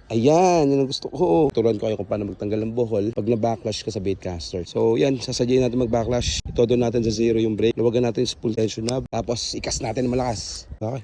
Ayan, yan ang gusto ko. Turuan ko kayo kung paano magtanggal ng buhol pag na-backlash ka sa baitcaster. So yan, sasadyain natin mag-backlash. Itodo natin sa zero yung brake. Luwagan natin yung full tension knob. Tapos ikas natin malakas. Okay.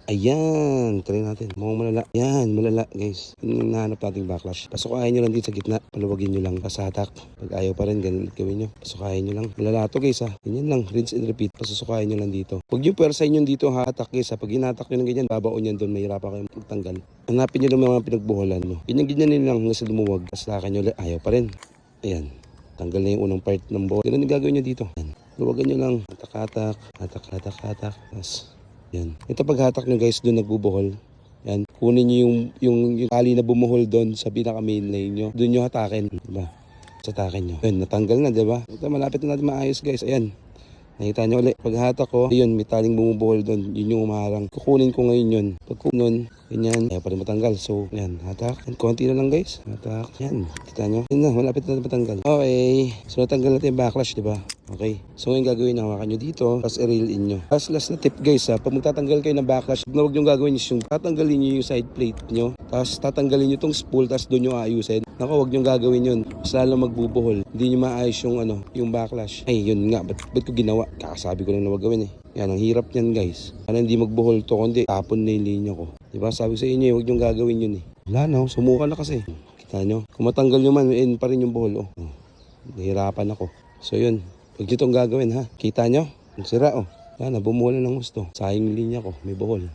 Ayan, try natin. Mukhang malala. Yan, malala guys. Yung nahanap nating backlash. Pasukahin nyo lang dito sa gitna. Paluwagin nyo lang. Pasatak. Pag ayaw pa rin, ganun ulit gawin nyo. Pasukahin nyo lang. Malala to guys ha. Ganyan lang. Rinse and repeat. Pasusukahin nyo lang dito. Huwag yung pwersahin nyo dito hatak guys ha. Pag hinatak nyo ng ganyan, babaon yan doon. Mahirapan kayo magtanggal. Hanapin nyo lang mga pinagbuholan nyo. Ganyan nyo lang hanggang sa lumuwag. Paslakan nyo ulit. Ayaw pa rin. Ayan. Tanggal na yung unang part ng buhol. Ganun yung gagawin nyo dito. Ayan. Luwagan nyo lang. Hatak-hatak. Hatak-hatak. Tapos yan. Ito paghatak nyo guys, doon nagbubuhol. Yan. Kunin nyo yung tali na bumuhol doon sa pinaka main lane nyo. Doon nyo hatakin. Diba? Hatakin nyo. Yan, natanggal na, diba? Ito, malapit na natin maayos guys. Ayan. Nakita nyo ulit. Paghatak ko, yun, may taling bumubuhol doon. Yun yung umaharang. Kukunin ko ngayon yun. Pag kunin, ganyan. Ayaw pa rin matanggal. So, yan. Hatak. Yan, konti na lang guys. Hatak. Yan. Kita nyo. Yan na. Malapit na natin matanggal. Okay. So, natanggal natin yung backlash, diba? Okay. So ngayon gagawin, hawakan nyo dito, tapos i-reel in nyo. Last na tip guys ha, pag magtatanggal kayo ng backlash, huwag nyo gagawin yung tatanggalin nyo yung side plate nyo, tapos tatanggalin nyo itong spool, tapos doon nyo ayusin. Naku, huwag nyo gagawin yun. Mas lalo magbubuhol. Hindi nyo maayos yung yung backlash. Ay, yun nga. Ba't ko ginawa? Kakasabi ko lang na wag gawin eh. Yan, ang hirap niyan guys. Para hindi magbuhol to, kundi tapon na yung linya ko. Diba? Sabi sa inyo, huwag nyo gagawin yun eh. Wala na, sumuka na kasi. Kita nyo? Kung matanggal nyo man, pa rin yung buhol. Nahirapan ako. So yun. Huwag nyo itong gagawin ha. Kita nyo? Ang sira oh. Yan, bumuhol na ng gusto. Sayang yung linya ko. May buhol.